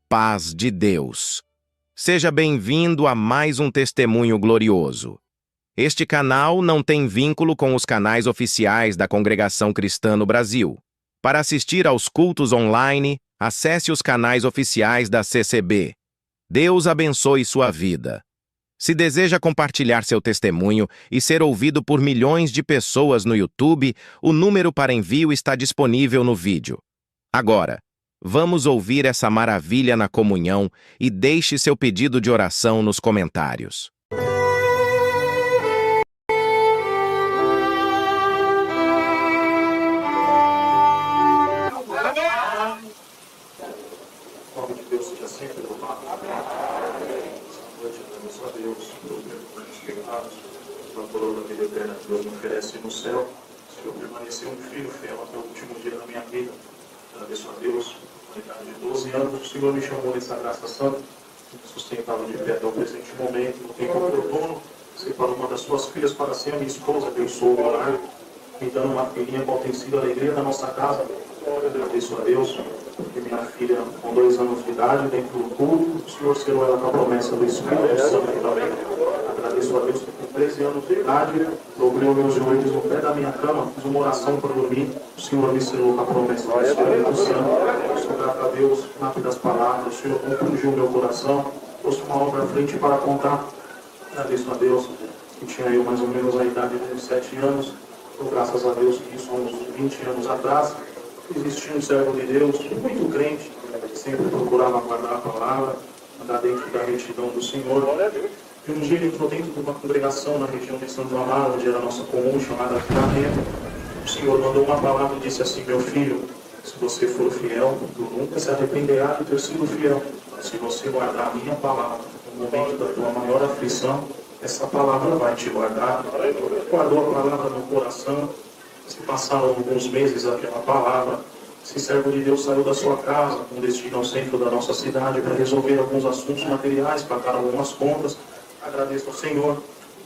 paz de Deus. Seja bem-vindo a mais um testemunho glorioso. Este canal não tem vínculo com os canais oficiais da Congregação Cristã no Brasil. Para assistir aos cultos online, acesse os canais oficiais da CCB. Deus abençoe sua vida. Se deseja compartilhar seu testemunho e ser ouvido por milhões de pessoas no YouTube, o número para envio está disponível no vídeo. Agora, vamos ouvir essa maravilha na comunhão e deixe seu pedido de oração nos comentários. Nome de Deus seja sempre louvado. Essa noite, agradeço a Deus pelo perdão dos pecados, pela coroa da vida eterna que Deus me oferece no céu. Se eu permanecer um filho fiel até o último dia da minha vida, agradeço a Deus. Na idade de 12 anos, o Senhor me chamou nessa graça santa, me sustentava de pé até o presente momento, no tempo oportuno, separou uma das suas filhas para ser a minha esposa, abençoou o meu lar, me dando uma filhinha qual tem sido a alegria da nossa casa. Eu agradeço a Deus, porque minha filha, com 2 anos de idade, dentro do culto, o Senhor selou ela com a promessa do Espírito Santo também. Agradeço a Deus que com 13 anos de idade, dobrei os meus joelhos no pé da minha cama, fiz uma oração para dormir, o Senhor me selou com a promessa do Espírito Santo. Sou grato a Deus, rápidas palavras, o Senhor compungiu meu coração, trouxe uma obra à frente para contar. Agradeço a Deus, que tinha eu mais ou menos a idade de 7 anos, então, graças a Deus que isso há uns 20 anos atrás, existia um servo de Deus, muito crente, que sempre procurava guardar a palavra, andar dentro da retidão do Senhor. E um dia ele entrou dentro de uma congregação na região de Santo Amaro, onde era a nossa comum, chamada Vitamento. O Senhor mandou uma palavra e disse assim: meu filho, se você for fiel, tu nunca se arrependerá de ter sido fiel. Se você guardar a minha palavra no momento da tua maior aflição, essa palavra vai te guardar. Guardou a palavra no coração. Se passaram alguns meses aquela palavra, esse servo de Deus saiu da sua casa, com destino ao centro da nossa cidade, para resolver alguns assuntos materiais, pagar algumas contas. Agradeço ao Senhor.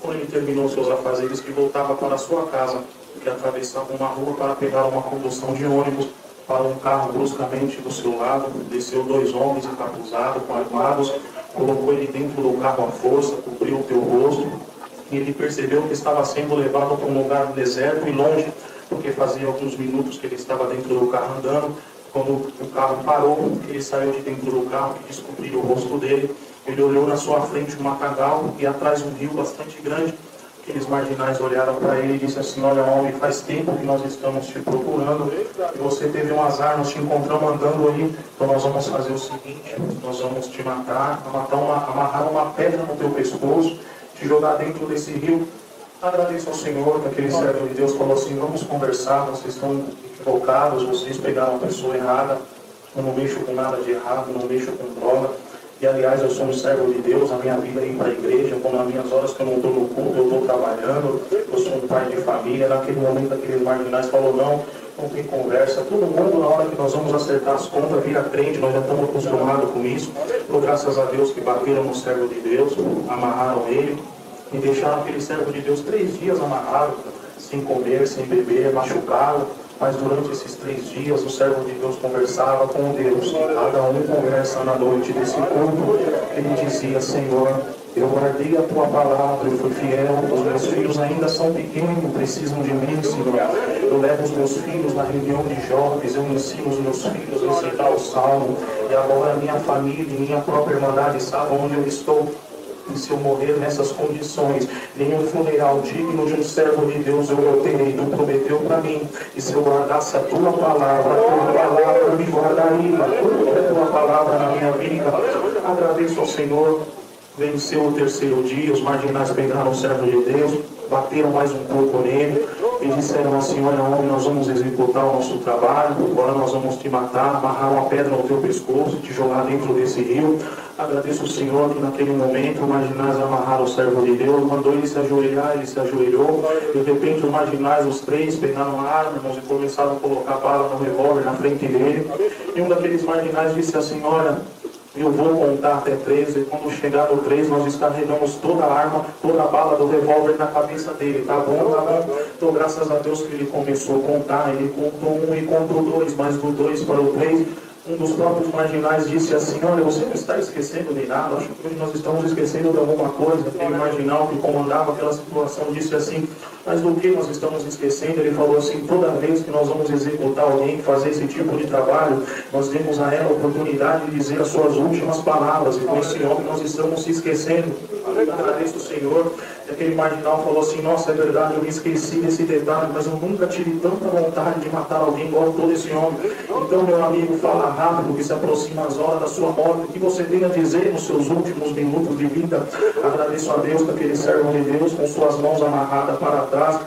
Quando ele terminou seus afazeres, que voltava para a sua casa, que atravessava uma rua para pegar uma condução de ônibus, parou um carro bruscamente do seu lado, desceu 2 homens encapuzados, armados, colocou ele dentro do carro à força, cobriu o teu rosto, e ele percebeu que estava sendo levado para um lugar deserto e longe, porque fazia alguns minutos que ele estava dentro do carro andando. Quando o carro parou, ele saiu de dentro do carro e descobriu o rosto dele. Ele olhou na sua frente um matagal e atrás um rio bastante grande. Aqueles marginais olharam para ele e disseram assim: olha, homem, faz tempo que nós estamos te procurando e você teve um azar, nós te encontramos andando aí, então nós vamos fazer o seguinte: nós vamos te matar, amarrar uma pedra no teu pescoço, te jogar dentro desse rio. Agradeço ao Senhor que aquele servo de Deus falou assim: vamos conversar, vocês estão equivocados, vocês pegaram a pessoa errada, eu não mexo com nada de errado, não mexo com droga. E aliás, eu sou um servo de Deus, a minha vida é ir para a igreja, quando nas minhas horas que eu não estou no culto, eu estou trabalhando, eu sou um pai de família. Naquele momento, aqueles marginais falaram: não tem conversa, todo mundo na hora que nós vamos acertar as contas vira crente, nós já estamos acostumados com isso. Então, graças a Deus que bateram no servo de Deus, amarraram ele e deixaram aquele servo de Deus 3 dias amarrado, sem comer, sem beber, machucado. Mas durante esses 3 dias o servo de Deus conversava com Deus. Cada um conversa na noite desse culto. Ele dizia: Senhor, eu guardei a tua palavra, eu fui fiel, os meus filhos ainda são pequenos, precisam de mim, Senhor. Eu levo os meus filhos na reunião de jovens, eu ensino os meus filhos a recitar o salmo. E agora minha família e minha própria irmandade sabem onde eu estou. E se eu morrer nessas condições, nenhum funeral digno de um servo de Deus eu terei. Tu prometeu para mim, e se eu guardasse a tua palavra me guardaria, a tua palavra na minha vida. Agradeço ao Senhor. Venceu o 3º dia, os marginais pegaram o servo de Deus, bateram mais um pouco nele e disseram assim: olha, homem, nós vamos executar o nosso trabalho, agora nós vamos te matar, amarrar uma pedra no teu pescoço e te jogar dentro desse rio. Agradeço ao Senhor que naquele momento os marginais amarraram o servo de Deus, mandou ele se ajoelhar, ele se ajoelhou. De repente os marginais, os 3, pegaram a arma, irmãos, e começaram a colocar bala no revólver na frente dele. E um daqueles marginais disse assim: olha, eu vou contar até 3, e quando chegar no 3, nós descarregamos toda a arma, toda a bala do revólver na cabeça dele, tá bom? Tá bom? Então, graças a Deus que ele começou a contar, ele contou 1 e contou 2, mas do 2 para o 3, Um dos próprios marginais disse assim: olha, você não está esquecendo de nada, acho que hoje nós estamos esquecendo de alguma coisa. Aquele marginal que comandava aquela situação disse assim: mas do que nós estamos esquecendo? Ele falou assim: toda vez que nós vamos executar alguém, fazer esse tipo de trabalho, nós demos a ela a oportunidade de dizer as suas últimas palavras, e com esse homem nós estamos se esquecendo. Agradeço o Senhor. E aquele marginal falou assim: nossa, é verdade, eu me esqueci desse detalhe, mas eu nunca tive tanta vontade de matar alguém igual todo esse homem. Então, meu amigo, fala rápido, que se aproxima as horas da sua morte. O que você tem a dizer nos seus últimos minutos de vida? Agradeço a Deus que aquele servo de Deus, com suas mãos amarradas para trás,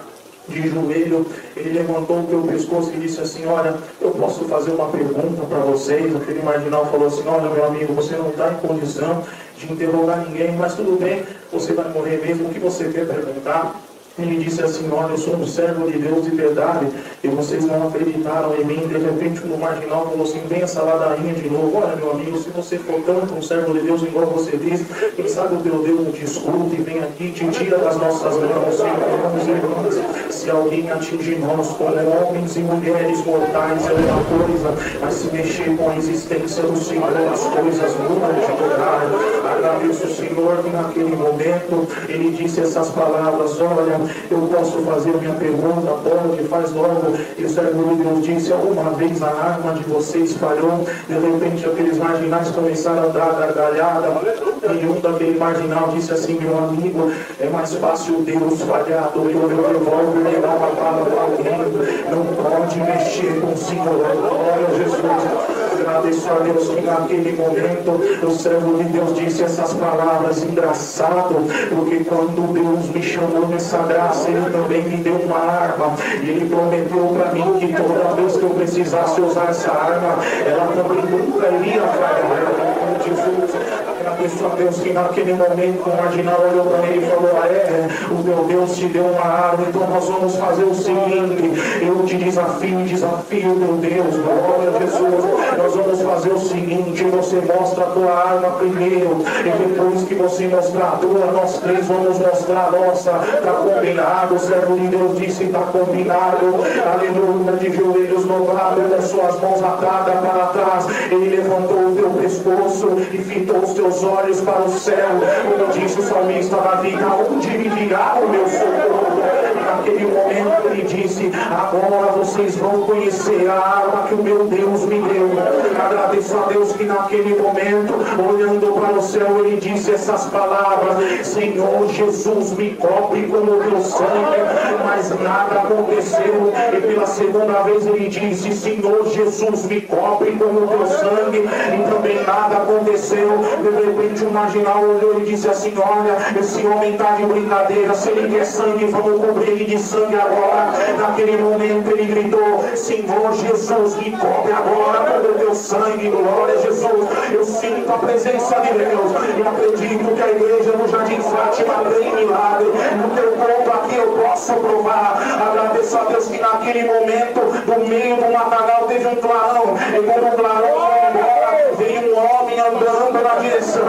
de joelho, ele levantou o seu pescoço e disse assim: olha, eu posso fazer uma pergunta para vocês? Aquele marginal falou assim: olha, meu amigo, você não está em condição de interrogar ninguém, mas tudo bem, você vai morrer mesmo, o que você quer perguntar? Ele disse assim: olha, eu sou um servo de Deus de verdade, e vocês não acreditaram em mim. De repente, o marginal falou assim: vem essa ladainha de novo. Olha, meu amigo, se você for tanto um servo de Deus, igual você diz, quem sabe o teu Deus não te escuta e vem aqui, te tira das nossas mãos, irmãos e irmãs. Se alguém atingir nós como homens e mulheres mortais é uma coisa, mas se mexer com a existência do Senhor, as coisas mudam de lugar. Agradeço o Senhor que naquele momento ele disse essas palavras: olha, eu posso fazer minha pergunta? Pode, faz logo. E o servo de Deus disse: alguma vez a arma de vocês falhou? De repente aqueles marginais começaram a dar gargalhada, e um daquele marginal disse assim: meu amigo, é mais fácil Deus falhar do que o meu revólver levar uma bala para alguém. Não pode mexer com o Senhor. Glória a Jesus. Agradeço a Deus que naquele momento o servo de Deus disse essas palavras. Engraçado, porque quando Deus me chamou nessa graça, Ele também me deu uma arma, e Ele prometeu para mim que toda vez que eu precisasse usar essa arma, ela também nunca iria falhar. Jesus, agradeço a Deus que naquele momento o marginal olhou para ele e falou: o meu Deus te deu uma arma, então nós vamos fazer o seguinte: eu te desafio, meu Deus, glória a Jesus. Nós vamos fazer o seguinte: você mostra a tua arma primeiro, e depois que você mostrar a tua, nós três vamos mostrar a nossa. Está combinado? O servo de Deus disse: está combinado. Aleluia. De joelhos dobrados, com suas mãos atadas para trás, ele levantou o teu pescoço e fitou os teus olhos para o céu, como disse o salmista Davi: aonde me virá o meu socorro? Naquele momento ele disse: agora vocês vão conhecer a arma que o meu Deus me deu. Agradeço a Deus que naquele momento, olhando para o céu, ele disse essas palavras: Senhor Jesus, me cobre com o teu sangue. Mas nada aconteceu, e pela segunda vez ele disse: Senhor Jesus, me cobre com o teu sangue, e também nada aconteceu. De repente o marginal olhou e disse assim: olha, esse homem está de brincadeira, se ele quer sangue, vamos cobrir ele de sangue agora. Naquele momento ele gritou: Senhor Jesus, me cobre agora com o teu sangue. Glória a Jesus. Eu sinto a presença de Deus, e acredito que a igreja no Jardim Fátima tem milagre. No teu corpo aqui eu posso provar. Agradeço a Deus que naquele momento, do meio do matagal, teve um clarão, e quando o clarão foi embora, veio um homem andando na direção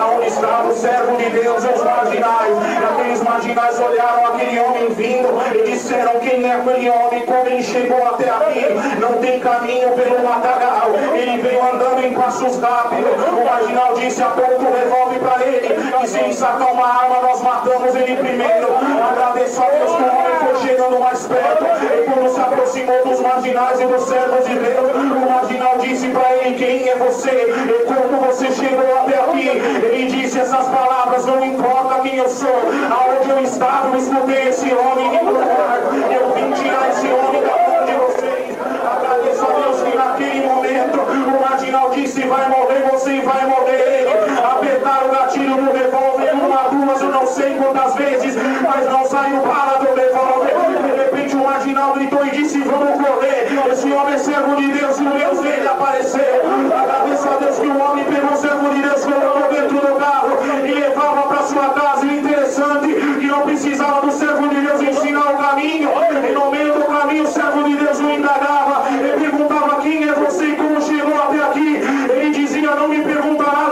aonde estava o servo de Deus e os marginais. E aqueles marginais olharam aquele homem vindo e disseram: quem é aquele homem? Como ele chegou até aqui? Não tem caminho pelo matagal, ele veio andando em passos rápidos. O marginal disse: aponta o revólver para ele, e se ele sacar uma arma, nós matamos ele primeiro. Agradeço a Deus que o homem foi chegando mais perto, e quando se aproximou dos marginais e dos servos de Deus, o marginal disse para ele: quem é você? E como você chegou até aqui? Ele disse essas palavras: não importa quem eu sou, aonde eu estava, eu escutei esse homem me procurar, eu vim tirar esse homem da mão de vocês. Agradeço a Deus que naquele momento o marginal disse: vai morrer você e vai morrer ele. Apertaram o gatilho no revólver, uma, duas, eu não sei quantas vezes, mas não saiu bala do revólver. De repente o marginal gritou e disse: vamos correr, esse homem é servo de Deus e o Deus dele apareceu. Agradeço a Deus que o homem pegou o servo de Deus, colocou dentro do carro e levava para sua casa. E interessante que não precisava do servo de Deus ensinar o caminho, e no meio do caminho o servo de Deus o indagava, ele perguntava: quem é você e como chegou até aqui? Ele dizia: não me pergunta nada,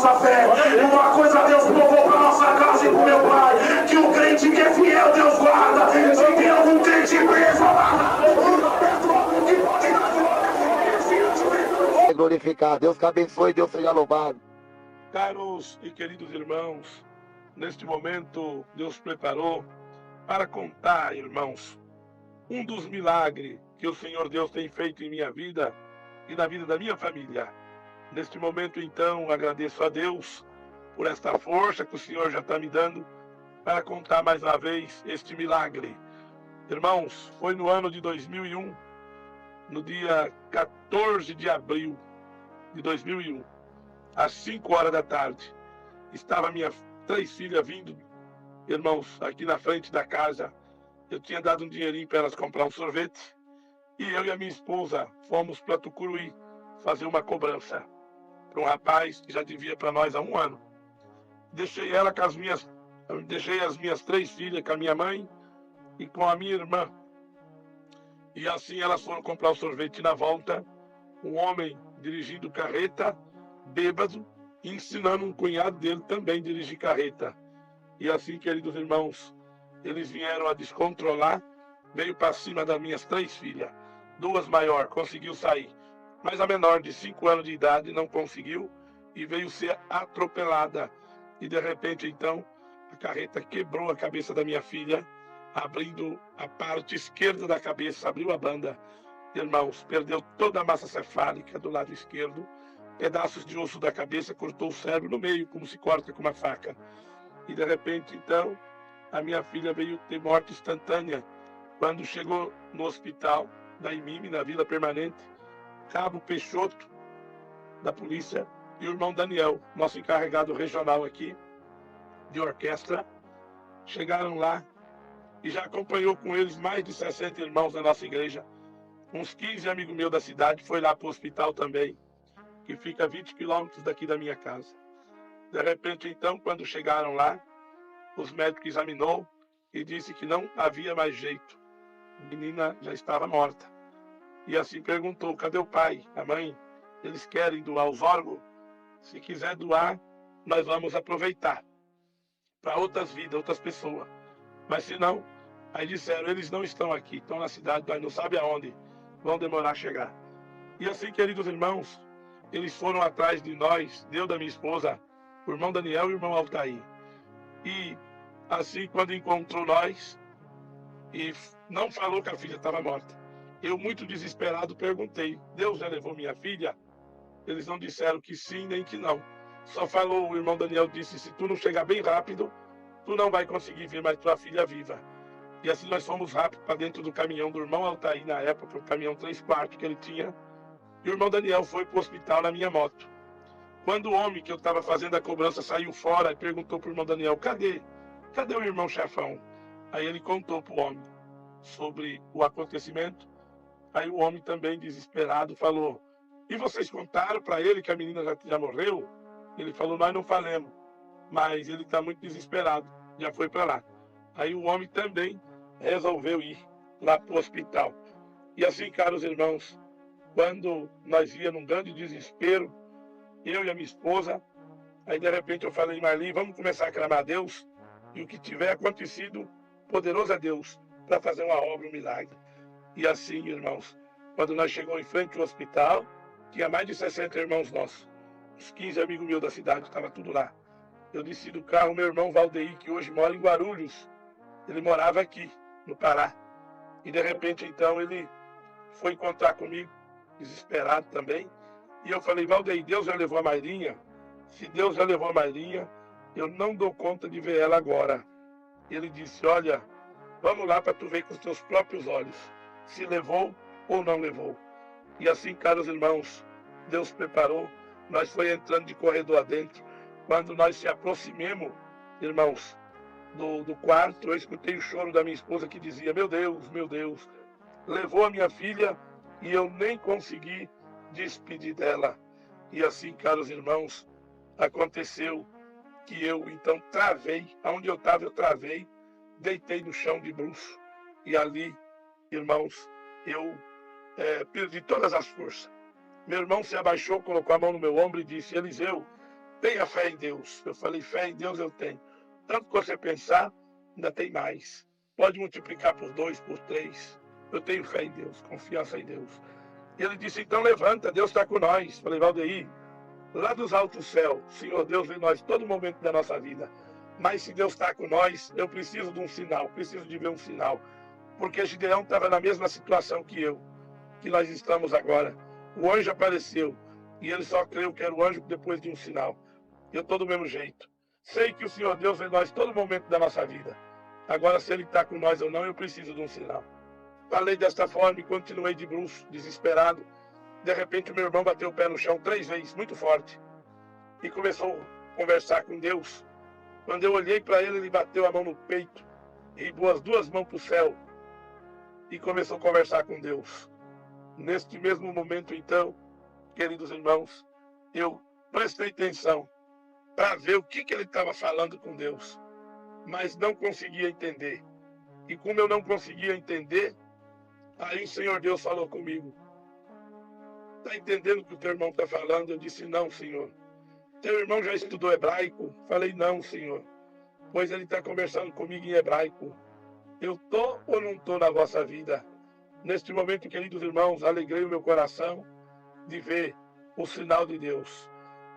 nossa fé. E uma coisa Deus provou para nossa casa e para o meu pai, que o crente que é fiel, Deus guarda. Se tem algum crente preso, glorificar. Deus que abençoe, Deus seja louvado. Caros e queridos irmãos, neste momento Deus preparou para contar, irmãos, um dos milagres que o Senhor Deus tem feito em minha vida e na vida da minha família. Neste momento, então, agradeço a Deus por esta força que o Senhor já está me dando para contar mais uma vez este milagre. Irmãos, foi no ano de 2001, no dia 14 de abril de 2001, às 5 horas da tarde, estava minhas 3 filhas vindo, irmãos, aqui na frente da casa. Eu tinha dado um dinheirinho para elas comprar um sorvete e eu e a minha esposa fomos para Tucuruí fazer uma cobrança para um rapaz que já devia para nós há um ano. Deixei as minhas 3 filhas com a minha mãe e com a minha irmã. E assim elas foram comprar o sorvete. Na volta, um homem dirigindo carreta, bêbado, ensinando um cunhado dele também a dirigir carreta. E assim, queridos irmãos, eles vieram a descontrolar, veio para cima das minhas 3 filhas. 2 maiores conseguiu sair, mas a menor de 5 anos de idade não conseguiu e veio ser atropelada. E de repente, então, a carreta quebrou a cabeça da minha filha, abrindo a parte esquerda da cabeça, abriu a banda. Irmãos, perdeu toda a massa cefálica do lado esquerdo, pedaços de osso da cabeça, cortou o cérebro no meio, como se corta com uma faca. E de repente, então, a minha filha veio ter morte instantânea. Quando chegou no hospital da IMIME, na Vila Permanente, Cabo Peixoto, da polícia, e o irmão Daniel, nosso encarregado regional aqui, de orquestra, chegaram lá e já acompanhou com eles mais de 60 irmãos da nossa igreja. Uns 15 amigos meus da cidade foi lá para o hospital também, que fica a 20 quilômetros daqui da minha casa. De repente, então, quando chegaram lá, os médicos examinou e disse que não havia mais jeito. A menina já estava morta. E assim perguntou: cadê o pai, a mãe? Eles querem doar os órgãos? Se quiser doar, nós vamos aproveitar para outras vidas, outras pessoas. Mas se não, aí disseram: eles não estão aqui, estão na cidade, nós não sabemos aonde, vão demorar a chegar. E assim, queridos irmãos, eles foram atrás de nós, Deus da minha esposa, o irmão Daniel e o irmão Altair. E assim, quando encontrou nós, e não falou que a filha estava morta. Eu, muito desesperado, perguntei: Deus já levou minha filha? Eles não disseram que sim, nem que não. Só falou, o irmão Daniel disse: se tu não chegar bem rápido, tu não vai conseguir ver mais tua filha viva. E assim nós fomos rápido para dentro do caminhão do irmão Altair, na época, o caminhão 3/4 que ele tinha. E o irmão Daniel foi para o hospital na minha moto. Quando o homem que eu estava fazendo a cobrança saiu fora e perguntou para o irmão Daniel: cadê o irmão Chefão? Aí ele contou para o homem sobre o acontecimento. Aí o homem também, desesperado, falou: e vocês contaram para ele que a menina já morreu? Ele falou: nós não falamos, mas ele está muito desesperado, já foi para lá. Aí o homem também resolveu ir lá para o hospital. E assim, caros irmãos, quando nós íamos num grande desespero, eu e a minha esposa, aí de repente eu falei: Marli, vamos começar a clamar a Deus, e o que tiver acontecido, poderoso é Deus, para fazer uma obra, um milagre. E assim, irmãos, quando nós chegamos em frente ao hospital, tinha mais de 60 irmãos nossos, uns 15 amigos meus da cidade, estava tudo lá. Eu desci do carro, meu irmão Valdeir, que hoje mora em Guarulhos, ele morava aqui, no Pará. E de repente, então, ele foi encontrar comigo, desesperado também. E eu falei: Valdeir, Deus já levou a Mairinha? Se Deus já levou a Mairinha, eu não dou conta de ver ela agora. Ele disse: olha, vamos lá para tu ver com os teus próprios olhos, se levou ou não levou. E assim, caros irmãos, Deus preparou, nós foi entrando de corredor adentro. Quando nós se aproximemos, irmãos, do quarto, eu escutei o choro da minha esposa que dizia: meu Deus, levou a minha filha e eu nem consegui despedir dela. E assim, caros irmãos, aconteceu que eu então travei, aonde eu estava eu travei, deitei no chão de bruço e ali, irmãos, eu perdi todas as forças. Meu irmão se abaixou, colocou a mão no meu ombro e disse: Eliseu, tenha fé em Deus. Eu falei, fé em Deus eu tenho. Tanto que você pensar, ainda tem mais. Pode multiplicar por 2, por 3. Eu tenho fé em Deus, confiança em Deus. E ele disse, então levanta, Deus está com nós. Falei, Valdeir, lá dos altos céus, Senhor Deus vê nós todo momento da nossa vida. Mas se Deus está com nós, eu preciso de um sinal, preciso de ver um sinal. Porque Gideão estava na mesma situação que eu, que nós estamos agora. O anjo apareceu, e ele só creu que era o anjo depois de um sinal. Eu estou do mesmo jeito. Sei que o Senhor Deus vê nós todo momento da nossa vida. Agora, se Ele está com nós ou não, eu preciso de um sinal. Falei desta forma e continuei de bruço, desesperado. De repente, meu irmão bateu o pé no chão 3 vezes, muito forte. E começou a conversar com Deus. Quando eu olhei para ele, ele bateu a mão no peito, ergueu as 2 mãos para o céu e começou a conversar com Deus. Neste mesmo momento, então, queridos irmãos, eu prestei atenção para ver o que ele estava falando com Deus, mas não conseguia entender. E como eu não conseguia entender, aí o Senhor Deus falou comigo. Está entendendo o que o teu irmão está falando? Eu disse, não, Senhor. Teu irmão já estudou hebraico? Falei, não, Senhor. Pois ele está conversando comigo em hebraico. Eu estou ou não estou na vossa vida? Neste momento, queridos irmãos, alegrei o meu coração de ver o sinal de Deus.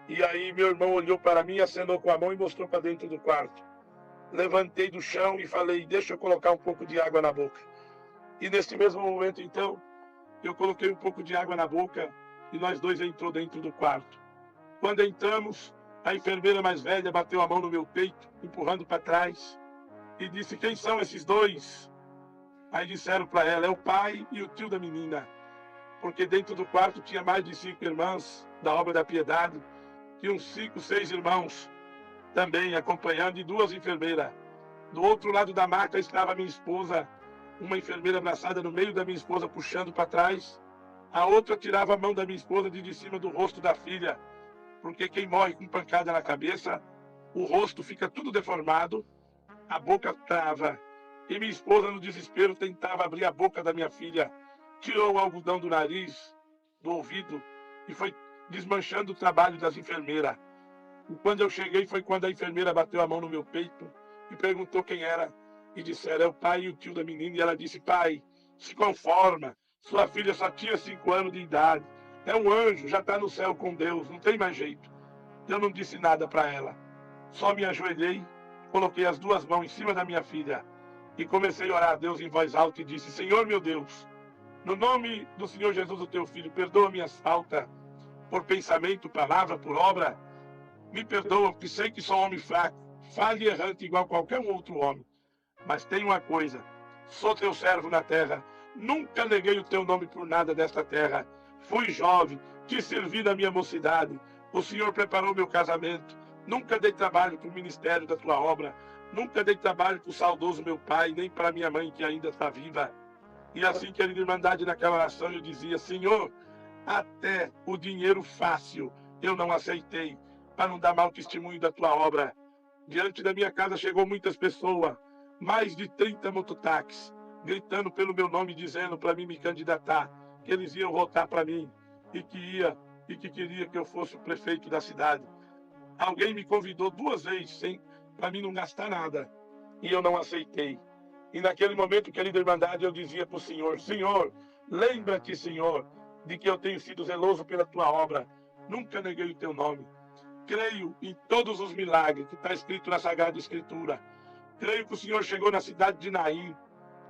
E aí meu irmão olhou para mim, acenou com a mão e mostrou para dentro do quarto. Levantei do chão e falei, deixa eu colocar um pouco de água na boca. E nesse mesmo momento, então, eu coloquei um pouco de água na boca e nós dois entrou dentro do quarto. Quando entramos, a enfermeira mais velha bateu a mão no meu peito, empurrando para trás, e disse, quem são esses dois? Aí disseram para ela, é o pai e o tio da menina. Porque dentro do quarto tinha mais de 5 irmãs da obra da piedade, e uns 5, 6 irmãos também acompanhando e 2 enfermeiras. Do outro lado da maca estava minha esposa, uma enfermeira abraçada no meio da minha esposa, puxando para trás. A outra tirava a mão da minha esposa de cima do rosto da filha, porque quem morre com pancada na cabeça, o rosto fica tudo deformado, a boca trava. E minha esposa, no desespero, tentava abrir a boca da minha filha, tirou o algodão do nariz, do ouvido, e foi desmanchando o trabalho das enfermeiras. E quando eu cheguei, foi quando a enfermeira bateu a mão no meu peito e perguntou quem era. E disseram, é o pai e o tio da menina. E ela disse, pai, se conforma, sua filha só tinha 5 anos de idade. É um anjo, já está no céu com Deus, não tem mais jeito. Eu não disse nada para ela. Só me ajoelhei, coloquei as 2 mãos em cima da minha filha e comecei a orar a Deus em voz alta e disse, Senhor meu Deus, no nome do Senhor Jesus, o teu filho, perdoa minhas faltas por pensamento, palavra, por obra. Me perdoa, porque sei que sou homem fraco, falho e errante igual qualquer outro homem. Mas tem uma coisa, sou teu servo na terra, nunca neguei o teu nome por nada desta terra. Fui jovem, te servi na minha mocidade, o Senhor preparou meu casamento, nunca dei trabalho para o ministério da tua obra, nunca dei trabalho para o saudoso meu pai, nem para minha mãe que ainda está viva. E assim, querida irmandade, naquela oração eu dizia, Senhor, até o dinheiro fácil eu não aceitei, para não dar mau testemunho da tua obra. Diante da minha casa chegou muitas pessoas, mais de 30 mototáxis, gritando pelo meu nome, dizendo para mim me candidatar, que eles iam votar para mim, e que queria que eu fosse o prefeito da cidade. Alguém me convidou 2 vezes, para mim não gastar nada, e eu não aceitei. E naquele momento, querida irmandade, eu dizia para o Senhor, Senhor, lembra-te, Senhor, de que eu tenho sido zeloso pela tua obra, nunca neguei o teu nome. Creio em todos os milagres que está escrito na Sagrada Escritura. Creio que o Senhor chegou na cidade de Naim.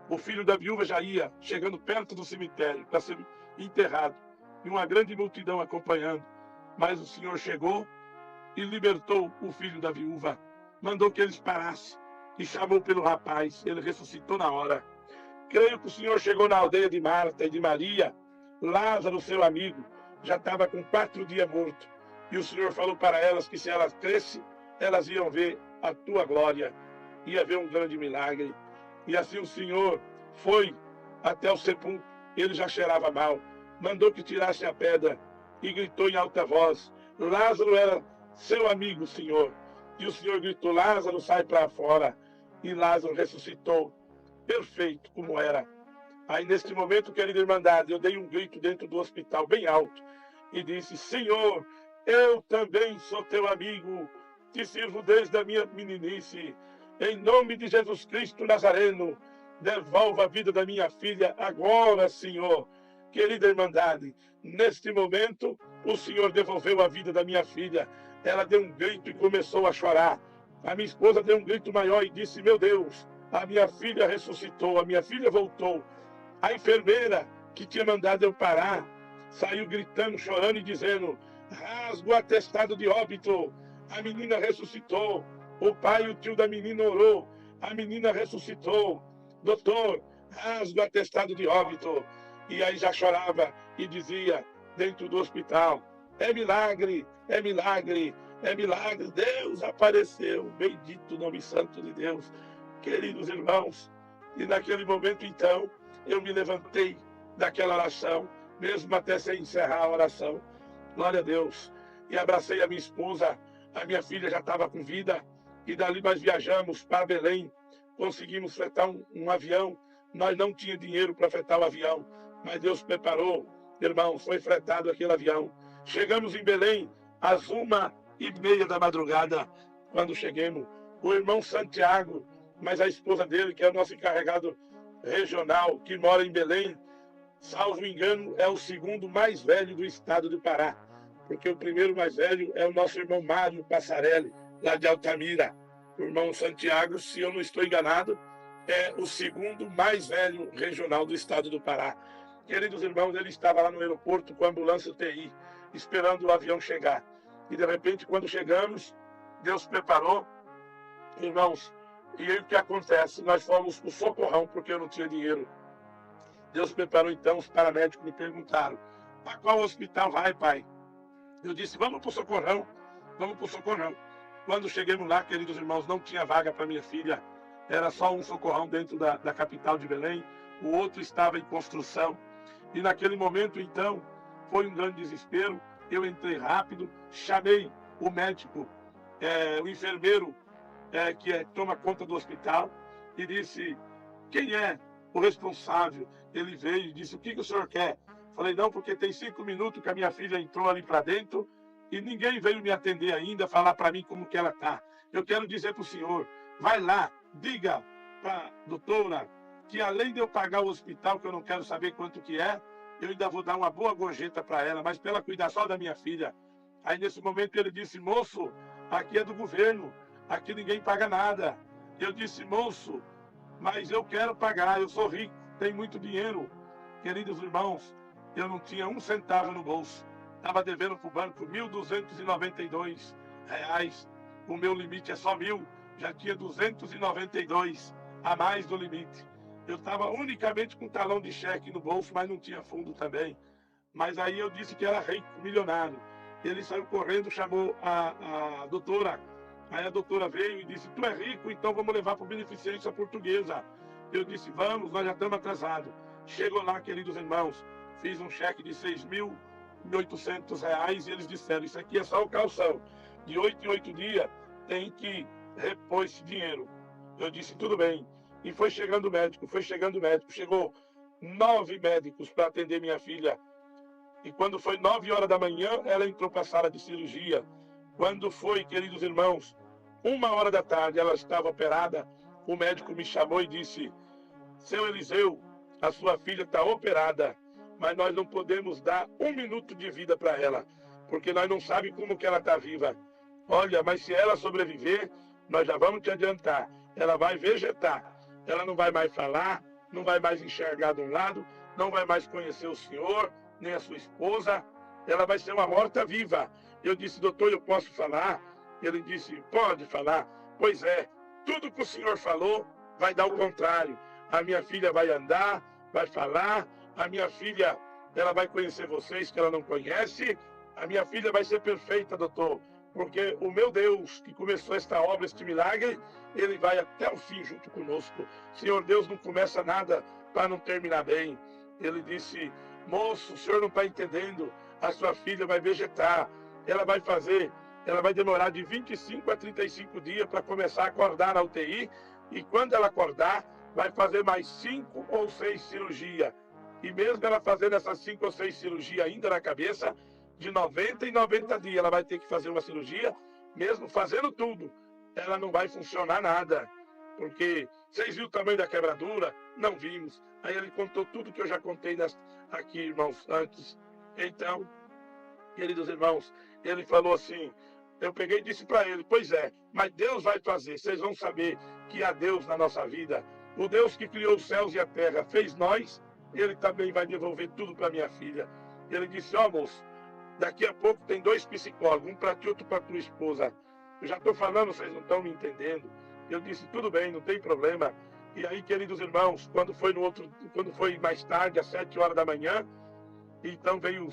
O filho da viúva já ia chegando perto do cemitério para ser enterrado. E uma grande multidão acompanhando. Mas o Senhor chegou e libertou o filho da viúva. Mandou que eles parassem e chamou pelo rapaz. Ele ressuscitou na hora. Creio que o Senhor chegou na aldeia de Marta e de Maria. Lázaro, seu amigo, já estava com 4 dias morto. E o Senhor falou para elas que se elas crescem, elas iam ver a tua glória. Ia ver um grande milagre. E assim o Senhor foi até o sepulcro. Ele já cheirava mal. Mandou que tirasse a pedra e gritou em alta voz. Lázaro era seu amigo, Senhor. E o Senhor gritou, Lázaro, sai para fora. E Lázaro ressuscitou, perfeito como era. Aí neste momento, querida irmandade, eu dei um grito dentro do hospital bem alto. E disse, Senhor, Eu também sou teu amigo, te sirvo desde a minha meninice. Em nome de Jesus Cristo Nazareno, devolva a vida da minha filha agora, Senhor. Querida Irmandade, neste momento, o Senhor devolveu a vida da minha filha. Ela deu um grito e começou a chorar. A minha esposa deu um grito maior e disse: meu Deus, a minha filha ressuscitou, a minha filha voltou. A enfermeira que tinha mandado eu parar saiu gritando, chorando e dizendo: rasga o atestado de óbito, a menina ressuscitou. O pai e o tio da menina orou, a menina ressuscitou. Doutor, rasga o atestado de óbito. E aí já chorava e dizia dentro do hospital: é milagre, é milagre, é milagre. Deus apareceu, bendito o nome santo de Deus. Queridos irmãos, e naquele momento então, eu me levantei daquela oração, mesmo até sem encerrar a oração, glória a Deus, e abracei a minha esposa. A minha filha já estava com vida, e dali nós viajamos para Belém, conseguimos fretar um avião. Nós não tínhamos dinheiro para fretar o avião, mas Deus preparou, irmãos, foi fretado aquele avião. Chegamos em Belém às 1h30 da madrugada. Quando chegamos, o irmão Santiago, mas a esposa dele, que é o nosso encarregado regional, que mora em Belém, salvo engano, é o segundo mais velho do estado do Pará, porque o primeiro mais velho é o nosso irmão Mário Passarelli, lá de Altamira. O irmão Santiago, se eu não estou enganado, é o segundo mais velho regional do estado do Pará. Queridos irmãos, ele estava lá no aeroporto com a ambulância UTI, esperando o avião chegar. E de repente, quando chegamos, Deus preparou, irmãos, e aí o que acontece? Nós fomos para o Socorrão, porque eu não tinha dinheiro. Deus preparou então, os paramédicos me perguntaram: para qual hospital vai, pai? Eu disse: vamos para o Socorrão, vamos para o Socorrão. Quando chegamos lá, queridos irmãos, não tinha vaga para minha filha. Era só um Socorrão dentro da capital de Belém, o outro estava em construção. E naquele momento, então, foi um grande desespero. Eu entrei rápido, chamei o médico, o enfermeiro que toma conta do hospital, e disse: quem é o responsável? Ele veio e disse: o que o senhor quer? Falei: não, porque tem 5 minutos que a minha filha entrou ali para dentro e ninguém veio me atender ainda, falar para mim como que ela está. Eu quero dizer para o senhor, vai lá, diga para a doutora que além de eu pagar o hospital, que eu não quero saber quanto que é, eu ainda vou dar uma boa gorjeta para ela, mas para ela cuidar só da minha filha. Aí nesse momento ele disse: moço, aqui é do governo, aqui ninguém paga nada. Eu disse: moço, mas eu quero pagar, eu sou rico, tenho muito dinheiro. Queridos irmãos, eu não tinha um centavo no bolso. Estava devendo para o banco R$ 1.292. O meu limite é só 1.000. Já tinha 292 a mais do limite. Eu estava unicamente com um talão de cheque no bolso, mas não tinha fundo também. Mas aí eu disse que era rico, milionário. Ele saiu correndo, chamou a doutora. Aí a doutora veio e disse: tu é rico, então vamos levar para a Beneficência Portuguesa. Eu disse: vamos, nós já estamos atrasados. Chegou lá, queridos irmãos, fiz um cheque de R$ 6.800 e eles disseram: isso aqui é só o calção. De 8 em 8 dias tem que repor esse dinheiro. Eu disse: tudo bem. E foi chegando o médico, Chegou 9 médicos para atender minha filha. E quando foi 9 horas da manhã, ela entrou para a sala de cirurgia. Quando foi, queridos irmãos, 1h da tarde, ela estava operada. O médico me chamou e disse: seu Eliseu, a sua filha está operada, mas nós não podemos dar 1 minuto de vida para ela, porque nós não sabemos como que ela está viva. Olha, mas se ela sobreviver, nós já vamos te adiantar, ela vai vegetar. Ela não vai mais falar, não vai mais enxergar de um lado, não vai mais conhecer o senhor, nem a sua esposa. Ela vai ser uma morta-viva. Eu disse: doutor, eu posso falar? Ele disse: pode falar. Pois é, tudo que o senhor falou vai dar o contrário. A minha filha vai andar, vai falar. A minha filha, ela vai conhecer vocês que ela não conhece. A minha filha vai ser perfeita, doutor, porque o meu Deus, que começou esta obra, este milagre, ele vai até o fim junto conosco. Senhor Deus não começa nada para não terminar bem. Ele disse: moço, o senhor não está entendendo, a sua filha vai vegetar, ela vai demorar de 25 a 35 dias para começar a acordar na UTI, e quando ela acordar, vai fazer mais 5 ou 6 cirurgias. E mesmo ela fazendo essas 5 ou 6 cirurgias ainda na cabeça, de 90 em 90 dias ela vai ter que fazer uma cirurgia, mesmo fazendo tudo, ela não vai funcionar nada. Porque vocês viram o tamanho da quebradura? Não vimos. Aí ele contou tudo que eu já contei aqui, irmãos, antes. Então, queridos irmãos, ele falou assim, eu peguei e disse para ele, pois é, mas Deus vai fazer, vocês vão saber que há Deus na nossa vida. O Deus que criou os céus e a terra, fez nós, ele também vai devolver tudo para minha filha. Ele disse, ó moço, daqui a pouco tem 2 psicólogos, um para ti, outro para tua esposa. Eu já estou falando, vocês não estão me entendendo. Eu disse, tudo bem, não tem problema. E aí, queridos irmãos, quando foi mais tarde, às 7 horas da manhã, então veio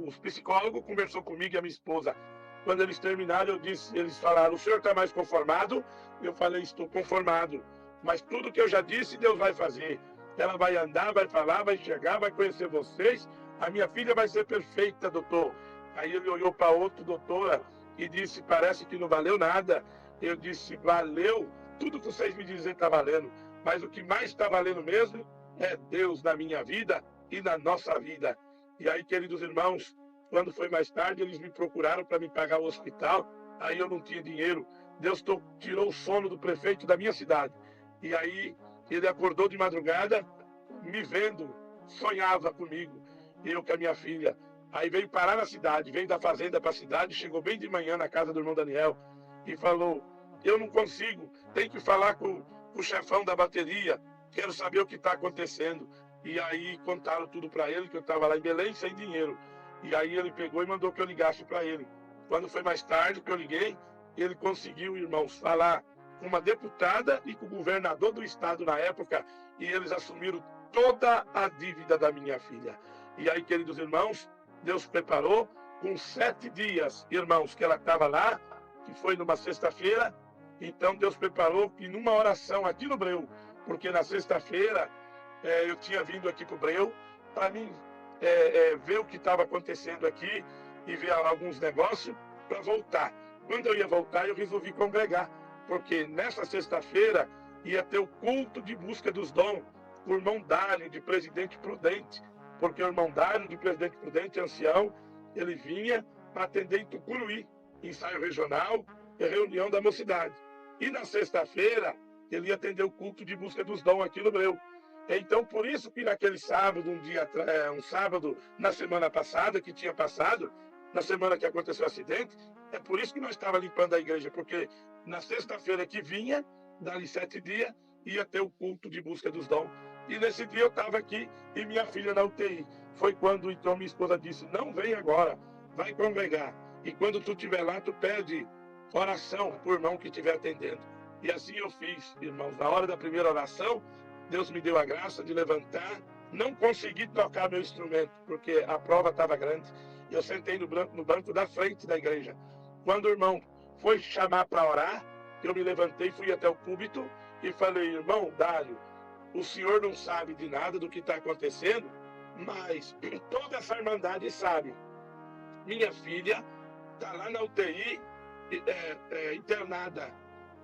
os psicólogos, conversou comigo e a minha esposa. Quando eles terminaram, eles falaram, o senhor está mais conformado? Eu falei, estou conformado. Mas tudo que eu já disse, Deus vai fazer. Ela vai andar, vai falar, vai chegar, vai conhecer vocês. A minha filha vai ser perfeita, doutor. Aí ele olhou para outro, doutora, e disse, parece que não valeu nada. Eu disse, valeu, tudo que vocês me dizem está valendo. Mas o que mais está valendo mesmo é Deus na minha vida e na nossa vida. E aí, queridos irmãos, quando foi mais tarde, eles me procuraram para me pagar o hospital. Aí eu não tinha dinheiro. Deus tirou o sono do prefeito da minha cidade. E aí ele acordou de madrugada, me vendo, sonhava comigo, eu com a minha filha. Aí veio parar na cidade, veio da fazenda para a cidade, chegou bem de manhã na casa do irmão Daniel e falou, eu não consigo, tem que falar com o chefão da bateria, quero saber o que está acontecendo. E aí contaram tudo para ele, que eu estava lá em Belém sem dinheiro. E aí ele pegou e mandou que eu ligasse para ele. Quando foi mais tarde que eu liguei, ele conseguiu, irmãos, falar com uma deputada e com o governador do estado na época, e eles assumiram toda a dívida da minha filha. E aí, queridos irmãos, Deus preparou, com 7 dias, irmãos, que ela estava lá, que foi numa sexta-feira, então Deus preparou que numa oração aqui no Breu, porque na sexta-feira eu tinha vindo aqui para o Breu, para mim ver o que estava acontecendo aqui e ver alguns negócios para voltar. Quando eu ia voltar, eu resolvi congregar, porque nessa sexta-feira ia ter o culto de busca dos dons, o irmão Dário, de Presidente Prudente, porque o irmão Dário, de Presidente Prudente, ancião, ele vinha para atender em Tucuruí, ensaio regional e reunião da mocidade. E na sexta-feira, ele ia atender o culto de busca dos dons aqui no Breu. Então, por isso que naquele sábado, um sábado na semana passada, que tinha passado, na semana que aconteceu o acidente, é por isso que nós estávamos limpando a igreja, porque na sexta-feira que vinha, dali 7 dias, ia ter o culto de busca dos dons. E nesse dia eu estava aqui e minha filha na UTI. Foi quando então minha esposa disse, não vem agora, vai congregar. E quando tu estiver lá, tu pede oração para o irmão que estiver atendendo. E assim eu fiz, irmãos. Na hora da primeira oração, Deus me deu a graça de levantar. Não consegui tocar meu instrumento, porque a prova estava grande. Eu sentei no banco da frente da igreja. Quando o irmão foi chamar para orar, eu me levantei, fui até o púlpito e falei, irmão Dário, o senhor não sabe de nada do que está acontecendo, mas toda essa irmandade sabe. Minha filha está lá na UTI, internada,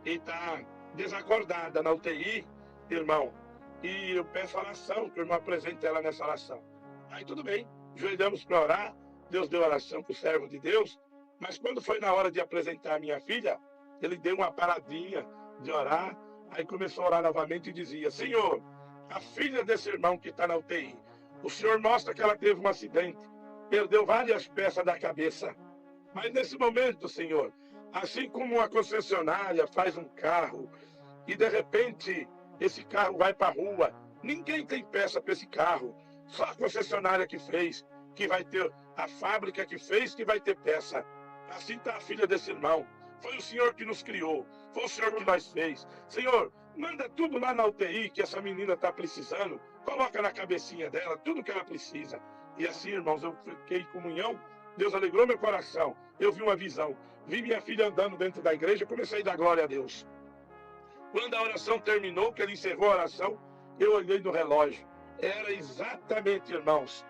e está desacordada na UTI, irmão. E eu peço oração, que o irmão apresente ela nessa oração. Aí tudo bem, joelhamos para orar, Deus deu oração para o servo de Deus, mas quando foi na hora de apresentar a minha filha, ele deu uma paradinha de orar, aí começou a orar novamente e dizia, Senhor, a filha desse irmão que está na UTI, o Senhor mostra que ela teve um acidente, perdeu várias peças da cabeça, mas nesse momento, Senhor, assim como uma concessionária faz um carro e de repente esse carro vai para a rua, ninguém tem peça para esse carro, só a concessionária que fez, que vai ter, a fábrica que fez, que vai ter peça. Assim está a filha desse irmão. Foi o Senhor que nos criou, foi o Senhor que nós fez. Senhor, manda tudo lá na UTI que essa menina está precisando, coloca na cabecinha dela tudo que ela precisa. E assim, irmãos, eu fiquei em comunhão, Deus alegrou meu coração, eu vi uma visão, vi minha filha andando dentro da igreja, comecei a dar glória a Deus. Quando a oração terminou, que ele encerrou a oração, eu olhei no relógio, era exatamente, irmãos,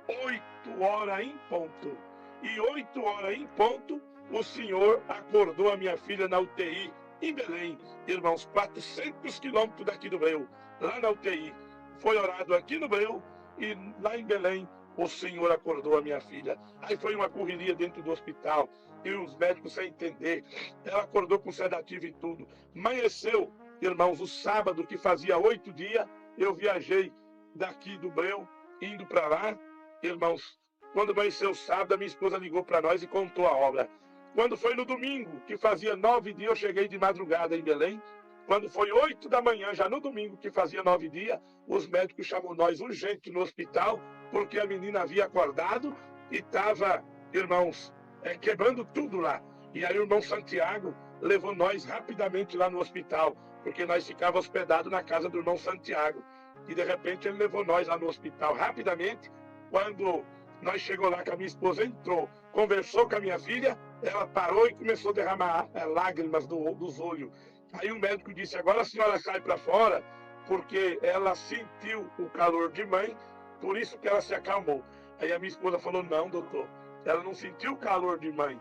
8 horas em ponto. E 8 horas em ponto, o Senhor acordou a minha filha na UTI, em Belém. Irmãos, 400 quilômetros daqui do Breu, lá na UTI. Foi orado aqui no Breu e lá em Belém, o Senhor acordou a minha filha. Aí foi uma correria dentro do hospital, e os médicos sem entender. Ela acordou com sedativo e tudo. Amanheceu, irmãos, o sábado, que fazia 8 dias, eu viajei daqui do Breu, indo para lá. Irmãos, quando amanheceu o sábado, a minha esposa ligou para nós e contou a obra. Quando foi no domingo, que fazia 9 dias, eu cheguei de madrugada em Belém. Quando foi 8 da manhã, já no domingo, que fazia 9 dias, os médicos chamou nós urgente no hospital, porque a menina havia acordado e estava, irmãos, quebrando tudo lá. E aí o irmão Santiago levou nós rapidamente lá no hospital, porque nós ficávamos hospedados na casa do irmão Santiago. E de repente ele levou nós lá no hospital rapidamente. Quando nós chegamos lá, que a minha esposa entrou, conversou com a minha filha, ela parou e começou a derramar lágrimas dos olhos. Aí o médico disse: agora a senhora sai para fora, porque ela sentiu o calor de mãe, por isso que ela se acalmou. Aí a minha esposa falou: não, doutor, ela não sentiu o calor de mãe,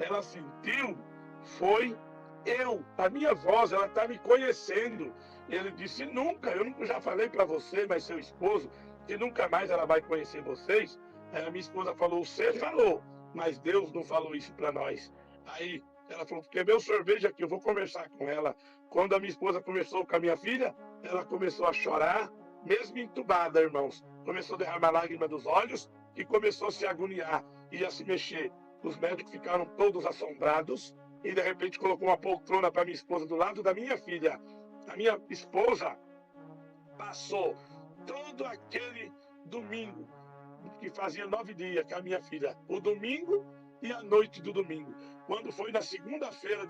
ela sentiu, foi a minha voz, ela está me conhecendo. Ele disse: nunca, eu já falei para você, mas seu esposo, que nunca mais ela vai conhecer vocês. Aí a minha esposa falou: você falou, mas Deus não falou isso para nós. Aí ela falou: porque meu sorvete aqui, eu vou conversar com ela. Quando a minha esposa conversou com a minha filha, ela começou a chorar, mesmo entubada, irmãos. Começou a derramar lágrimas dos olhos e começou a se agoniar e a se mexer. Os médicos ficaram todos assombrados e, de repente, colocou uma poltrona para minha esposa do lado da minha filha. A minha esposa passou todo aquele domingo, que fazia 9 dias, com a minha filha, o domingo e a noite do domingo. Quando foi na segunda-feira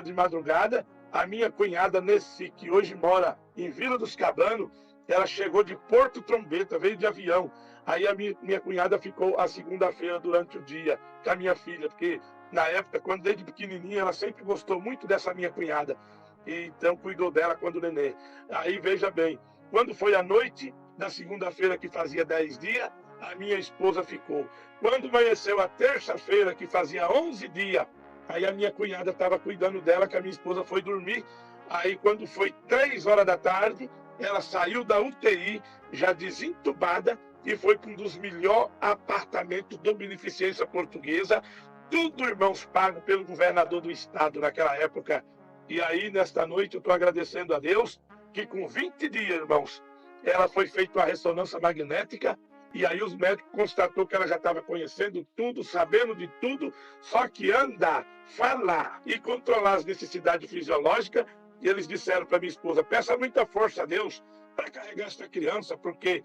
de madrugada, a minha cunhada Nessi, que hoje mora em Vila dos Cabanos, ela chegou de Porto Trombeta, veio de avião. Aí a minha cunhada ficou a segunda-feira durante o dia com a minha filha, porque na época, quando desde pequenininha, ela sempre gostou muito dessa minha cunhada. E então cuidou dela quando neném. Aí veja bem, quando foi a noite da segunda-feira, que fazia 10 dias, a minha esposa ficou. Quando amanheceu a terça-feira, que fazia 11 dias, aí a minha cunhada estava cuidando dela, que a minha esposa foi dormir. Aí quando foi 3 horas da tarde, ela saiu da UTI, já desentubada, e foi para um dos melhores apartamentos da Beneficência Portuguesa, tudo, irmãos, pago pelo governador do estado naquela época. E aí, nesta noite, eu estou agradecendo a Deus, que com 20 dias, irmãos, ela foi feita uma ressonância magnética, e aí os médicos constatou que ela já estava conhecendo tudo, sabendo de tudo, só que andar, falar e controlar as necessidades fisiológicas. E eles disseram para minha esposa: peça muita força a Deus para carregar esta criança, porque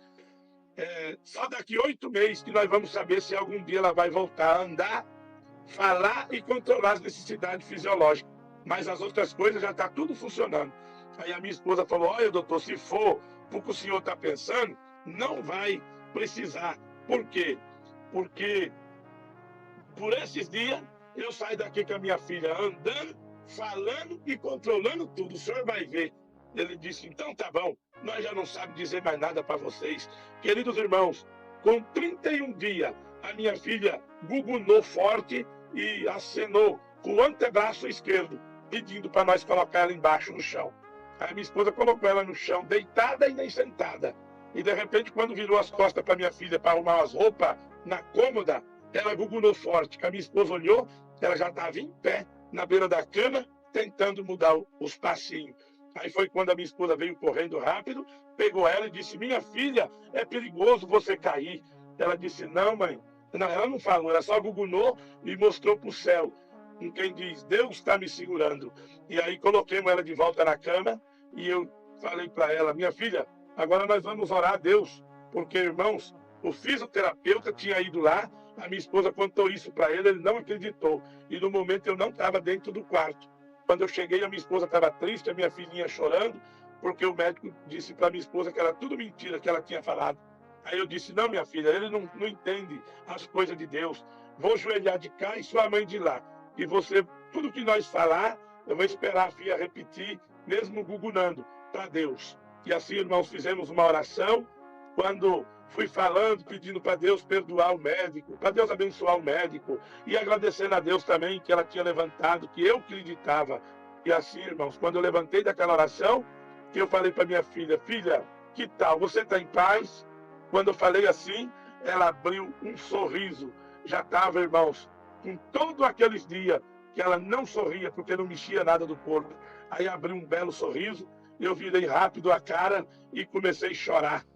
só daqui 8 meses que nós vamos saber se algum dia ela vai voltar a andar, falar e controlar as necessidades fisiológicas. Mas as outras coisas já está tudo funcionando. Aí a minha esposa falou: olha, doutor, se for porque o senhor está pensando, não vai precisar. Por quê? Porque por esses dias eu saio daqui com a minha filha andando, falando e controlando tudo. O senhor vai ver. Ele disse: então tá bom, nós já não sabemos dizer mais nada para vocês. Queridos irmãos, com 31 dias, a minha filha gugunou forte e acenou com o antebraço esquerdo, pedindo para nós colocar ela embaixo no chão. Aí minha esposa colocou ela no chão, deitada e nem sentada. E de repente, quando virou as costas para minha filha para arrumar as roupas na cômoda, ela gugunou forte. Que a minha esposa olhou, ela já estava em pé, na beira da cama, tentando mudar os passinhos. Aí foi quando a minha esposa veio correndo rápido, pegou ela e disse: minha filha, é perigoso você cair. Ela disse: não, mãe. Não, ela não falou, ela só gugunou e mostrou para o céu. Com quem diz: Deus está me segurando. E aí coloquemos ela de volta na cama e eu falei para ela: minha filha, agora nós vamos orar a Deus, porque, irmãos, o fisioterapeuta tinha ido lá, a minha esposa contou isso para ele, ele não acreditou. E no momento eu não estava dentro do quarto. Quando eu cheguei, a minha esposa estava triste, a minha filhinha chorando, porque o médico disse para minha esposa que era tudo mentira que ela tinha falado. Aí eu disse: não, minha filha, ele não entende as coisas de Deus. Vou ajoelhar de cá e sua mãe de lá. E você, tudo que nós falar, eu vou esperar a filha repetir, mesmo gugunando, para Deus. E assim, irmãos, fizemos uma oração. Quando fui falando, pedindo para Deus perdoar o médico, para Deus abençoar o médico, e agradecendo a Deus também que ela tinha levantado, que eu acreditava. E assim, irmãos, quando eu levantei daquela oração, que eu falei para minha filha: filha, que tal? Você está em paz? Quando eu falei assim, ela abriu um sorriso. Já estava, irmãos, com todos aqueles dias que ela não sorria, porque não mexia nada do corpo. Aí abriu um belo sorriso, eu virei rápido a cara e comecei a chorar.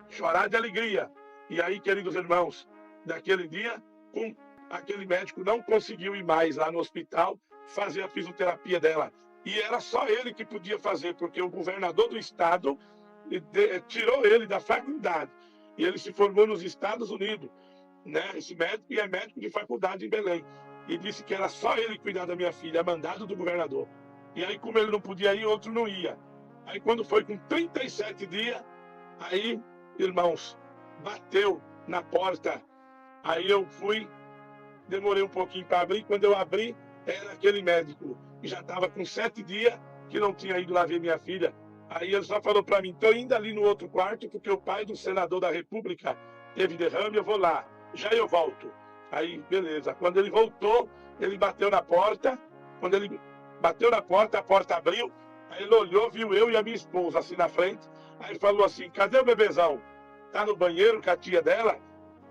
Chorar de alegria. E aí, queridos irmãos, daquele dia, aquele médico não conseguiu ir mais lá no hospital fazer a fisioterapia dela. E era só ele que podia fazer, porque o governador do estado tirou ele da faculdade. E ele se formou nos Estados Unidos, né? Esse médico, e é médico de faculdade em Belém. E disse que era só ele cuidar da minha filha, mandado do governador. E aí, como ele não podia ir, outro não ia. Aí, quando foi com 37 dias, aí, irmãos, bateu na porta. Aí eu fui, demorei um pouquinho para abrir. Quando eu abri, era aquele médico que já estava com 7 dias, que não tinha ido lá ver minha filha. Aí ele só falou para mim: estou indo ali no outro quarto, porque o pai do senador da República teve derrame, eu vou lá, já eu volto. Aí, beleza. Quando ele voltou, ele bateu na porta. Quando ele bateu na porta, a porta abriu. Aí ele olhou, viu eu e a minha esposa assim na frente. Aí ele falou assim: cadê o bebezão? Tá no banheiro com a tia dela?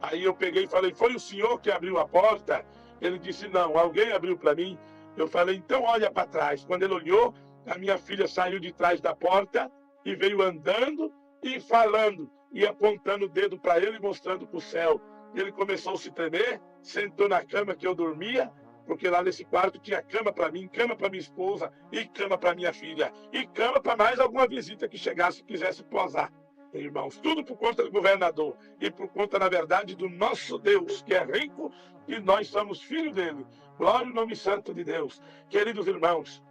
Aí eu peguei e falei: foi o senhor que abriu a porta? Ele disse: não, alguém abriu para mim. Eu falei: então olha para trás. Quando ele olhou, a minha filha saiu de trás da porta e veio andando e falando e apontando o dedo para ele e mostrando para o céu. Ele começou a se tremer, sentou na cama que eu dormia, porque lá nesse quarto tinha cama para mim, cama para minha esposa e cama para minha filha. E cama para mais alguma visita que chegasse e quisesse posar. Irmãos, tudo por conta do governador e por conta, na verdade, do nosso Deus, que é rico e nós somos filhos dele. Glória ao nome santo de Deus. Queridos irmãos,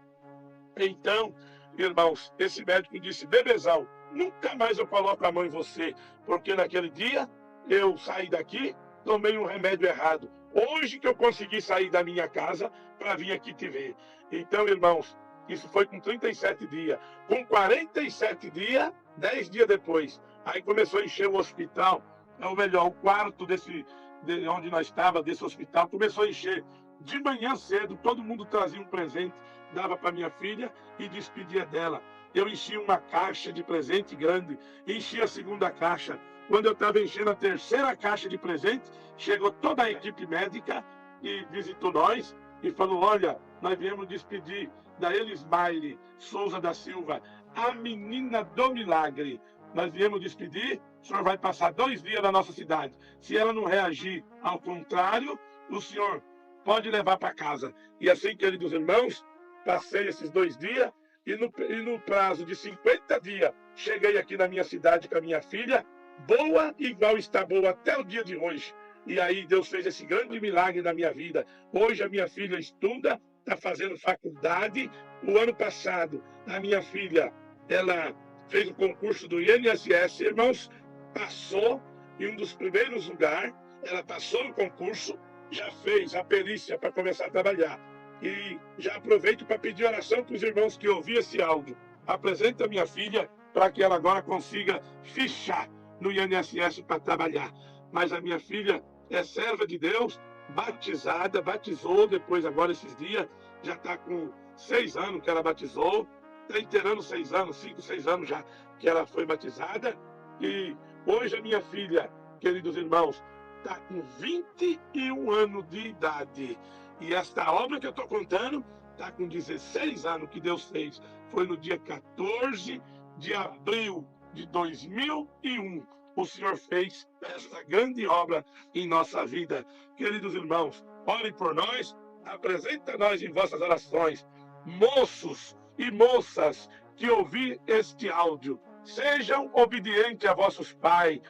então, irmãos, esse médico disse: bebezão, nunca mais eu coloco a mão em você, porque naquele dia eu saí daqui, tomei um remédio errado. Hoje que eu consegui sair da minha casa para vir aqui te ver. Então, irmãos, isso foi com 37 dias. Com 47 dias, 10 dias depois, aí começou a encher o hospital, ou melhor, o quarto de onde nós estávamos, desse hospital, começou a encher. De manhã cedo, todo mundo trazia um presente, dava para minha filha e despedia dela. Eu enchi uma caixa de presente grande, enchi a segunda caixa. Quando eu estava enchendo a terceira caixa de presente, chegou toda a equipe médica e visitou nós e falou: olha, nós viemos despedir da Elismaile Souza da Silva, a menina do milagre. Nós viemos despedir, o senhor vai passar 2 dias na nossa cidade. Se ela não reagir ao contrário, o senhor pode levar para casa. E assim, queridos irmãos, passei esses 2 dias e no prazo de 50 dias, cheguei aqui na minha cidade com a minha filha, boa, igual está boa até o dia de hoje. E aí Deus fez esse grande milagre na minha vida. Hoje a minha filha estuda, está fazendo faculdade. O ano passado, a minha filha, ela fez o concurso do INSS, irmãos, passou em um dos primeiros lugares, ela passou no concurso, já fez a perícia para começar a trabalhar. E já aproveito para pedir oração para os irmãos que ouviram esse áudio. Apresenta a minha filha para que ela agora consiga fichar no INSS para trabalhar. Mas a minha filha é serva de Deus, batizada, batizou depois agora esses dias, já está com 6 anos que ela batizou, está inteirando 6 anos, 5, 6 anos já que ela foi batizada. E hoje a minha filha, queridos irmãos, está com 21 anos de idade. E esta obra que eu estou contando está com 16 anos que Deus fez. Foi no dia 14 de abril de 2001. O Senhor fez essa grande obra em nossa vida. Queridos irmãos, orem por nós, apresenta nós em vossas orações. Moços e moças que ouvir este áudio, sejam obedientes a vossos pais,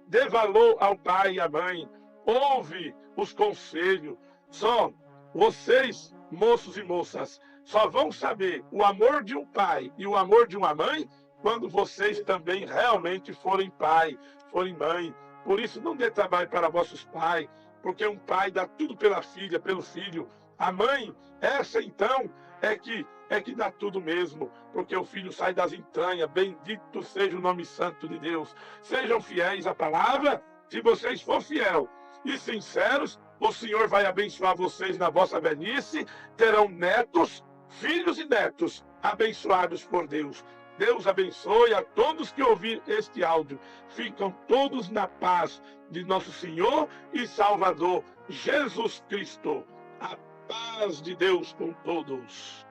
dê valor ao pai e à mãe, ouve os conselhos. Só vocês, moços e moças, só vão saber o amor de um pai e o amor de uma mãe quando vocês também realmente forem pai, forem mãe. Por isso, não dê trabalho para vossos pais, porque um pai dá tudo pela filha, pelo filho. A mãe, essa então, é que dá tudo mesmo, porque o filho sai das entranhas. Bendito seja o nome santo de Deus. Sejam fiéis à palavra. Se vocês forem fiéis e sinceros, o Senhor vai abençoar vocês na vossa velhice. Terão netos, filhos e netos abençoados por Deus. Deus abençoe a todos que ouviram este áudio. Ficam todos na paz de nosso Senhor e Salvador Jesus Cristo. A paz de Deus com todos.